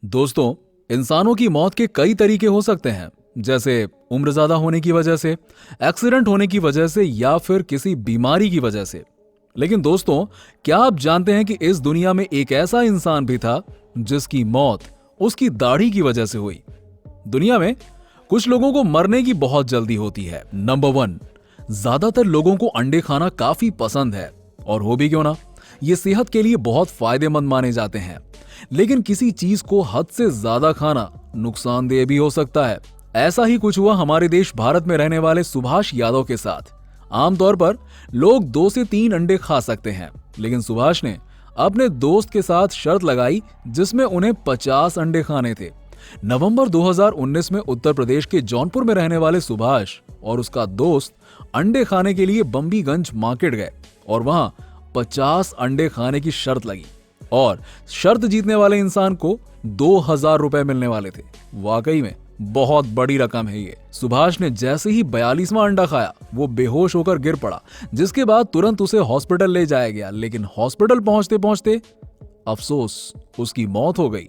दोस्तों, इंसानों की मौत के कई तरीके हो सकते हैं, जैसे उम्र ज्यादा होने की वजह से, एक्सीडेंट होने की वजह से या फिर किसी बीमारी की वजह से। लेकिन दोस्तों, क्या आप जानते हैं कि इस दुनिया में एक ऐसा इंसान भी था जिसकी मौत उसकी दाढ़ी की वजह से हुई। दुनिया में कुछ लोगों को मरने की बहुत जल्दी होती है। नंबर 1, ज्यादातर लोगों को अंडे खाना काफी पसंद है, और हो भी क्यों ना, ये सेहत के लिए बहुत फायदेमंद माने जाते हैं। लेकिन किसी चीज को हद से ज्यादा खाना नुकसानदेह भी हो सकता है। ऐसा ही कुछ हुआ हमारे देश भारत में रहने वाले सुभाष यादव के साथ। आमतौर पर लोग 2 से 3 अंडे खा सकते हैं, लेकिन सुभाष ने अपने दोस्त के साथ शर्त लगाई जिसमें उन्हें 50 अंडे खाने थे। नवंबर 2019 में उत्तर प्रदेश के जौनपुर में रहने वाले सुभाष और उसका दोस्त अंडे खाने के लिए बंबीगंज मार्केट गए और वहां 50 अंडे खाने की शर्त लगी, और शर्त जीतने वाले इंसान को 2000 रुपए मिलने वाले थे। वाकई में बहुत बड़ी रकम है ये। सुभाष ने जैसे ही 42वां अंडा खाया, वो बेहोश होकर गिर पड़ा, जिसके बाद तुरंत उसे हॉस्पिटल ले जाया गया। लेकिन हॉस्पिटल पहुंचते पहुंचते अफसोस, उसकी मौत हो गई।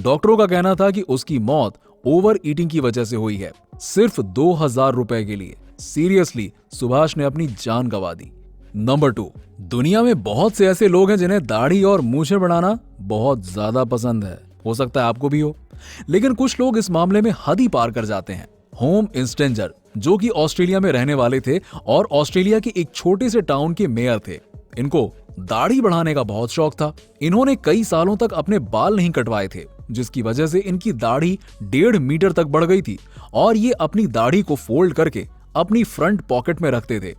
डॉक्टरों का कहना था कि उसकी मौत ओवर ईटिंग की वजह से हुई है, सिर्फ 2000 रुपए के लिए। सीरियसली, सुभाष ने अपनी जान गंवा दी। नंबर 2, दुनिया में बहुत से ऐसे लोग हैं जिन्हें दाढ़ी और मूछें बढ़ाना बहुत ज्यादा पसंद है। हो सकता है आपको भी हो, लेकिन कुछ लोग इस मामले में हद ही पार कर जाते हैं। होम इंस्टेंजर, जो कि ऑस्ट्रेलिया में रहने वाले थे और ऑस्ट्रेलिया के एक छोटे से टाउन के मेयर थे, इनको दाढ़ी बढ़ाने का बहुत शौक था। इन्होंने कई सालों तक अपने बाल नहीं कटवाए थे, जिसकी वजह से इनकी दाढ़ी 1.5 मीटर तक बढ़ गई थी, और ये अपनी दाढ़ी को फोल्ड करके अपनी फ्रंट पॉकेट में रखते थे।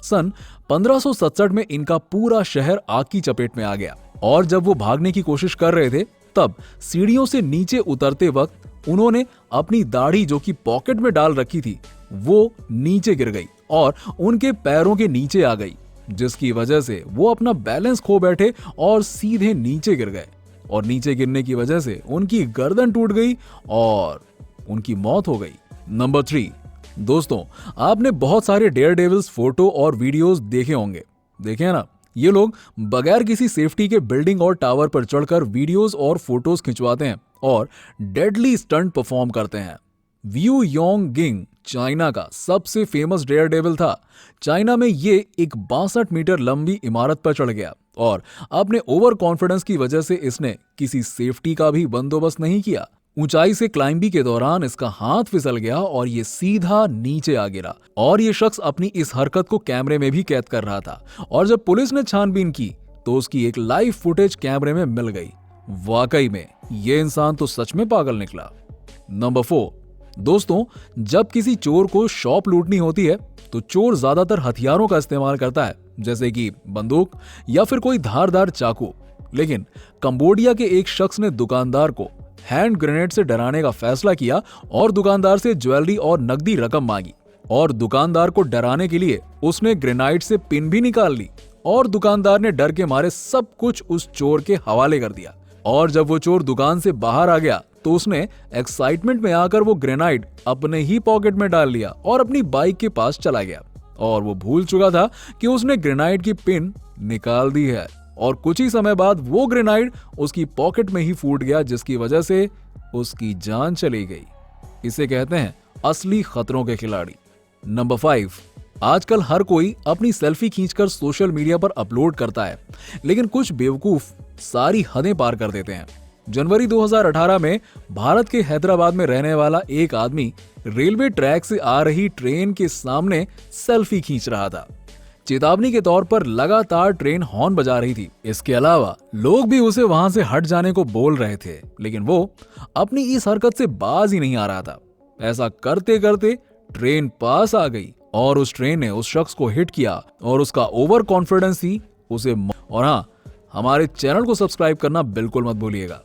सन 1567 में इनका पूरा शहर आग की चपेट में आ गया, और जब वो भागने की कोशिश कर रहे थे, तब सीढ़ियों से नीचे उतरते वक्त उन्होंने अपनी दाढ़ी, जो कि पॉकेट में डाल रखी थी, वो नीचे गिर गई और उनके पैरों के नीचे आ गई, जिसकी वजह से वो अपना बैलेंस खो बैठे और सीधे नीचे गिर गए। और नीचे गिरने की वजह से उनकी गर्दन टूट गई और उनकी मौत हो गई। नंबर 3, दोस्तों, आपने बहुत सारे डेयर डेविल्स फोटो और वीडियोस देखे होंगे, देखे हैं ना। ये लोग बगैर किसी सेफ्टी के बिल्डिंग और टावर पर चढ़कर वीडियोस और फोटोज खिंचवाते हैं और डेडली स्टंट परफॉर्म करते हैं। व्यू योंग गिंग चाइना का सबसे फेमस डेयर डेविल था। चाइना में ये एक 62 मीटर लंबी इमारत पर चढ़ गया, और अपने ओवर कॉन्फिडेंस की वजह से इसने किसी सेफ्टी का भी बंदोबस्त नहीं किया। ऊंचाई से क्लाइंबिंग के दौरान इसका हाथ फिसल गया और ये सीधा नीचे आ गिरा, और ये शख्स अपनी इस हरकत को कैमरे में भी कैद कर रहा था। और जब पुलिस ने छानबीन की तो उसकी एक लाइव फुटेज कैमरे में मिल गई। वाकई में ये इंसान तो सच में पागल निकला। नंबर 4, दोस्तों, जब किसी चोर को शॉप लूटनी होती है तो चोर ज्यादातर हथियारों का इस्तेमाल करता है, जैसे कि बंदूक या फिर कोई धारदार चाकू। लेकिन कंबोडिया के एक शख्स ने दुकानदार को हैंड ग्रेनेड से डराने का फैसला किया और दुकानदार से ज्वेलरी और नकदी रकम मांगी, और दुकानदार को डराने के लिए उसने ग्रेनाइड से पिन भी निकाल ली, और दुकानदार ने डर के मारे सब कुछ उस चोर के हवाले कर दिया। और जब वो चोर दुकान से बाहर आ गया तो उसने एक्साइटमेंट में आकर वो ग्रेनाइड अपने ही पॉकेट में डाल लिया और अपनी बाइक के पास चला गया, और वो भूल चुका था कि उसने ग्रेनाइड की पिन निकाल दी है। और कुछ ही समय बाद वो ग्रेनाइड उसकी पॉकेट में ही फूट गया, जिसकी वजह से उसकी जान चली गई। इसे कहते हैं असली खतरों के खिलाड़ी। नंबर 5, आजकल हर कोई अपनी सेल्फी खींचकर सोशल मीडिया पर अपलोड करता है, लेकिन कुछ बेवकूफ सारी हदें पार कर देते हैं। जनवरी 2018 में भारत के हैदराबाद में रहने वाला एक आदमी रेलवे ट्रैक से आ रही ट्रेन के सामने सेल्फी खींच रहा था। चेतावनी के तौर पर लगातार ट्रेन हॉर्न बजा रही थी। इसके अलावा लोग भी उसे वहां से हट जाने को बोल रहे थे, लेकिन वो अपनी इस हरकत से बाज ही नहीं आ रहा था। ऐसा करते करते ट्रेन पास आ गई और उस ट्रेन ने उस शख्स को हिट किया, और उसका ओवर कॉन्फिडेंस ही उसे। और हाँ, हमारे चैनल को सब्सक्राइब करना बिल्कुल मत भूलिएगा।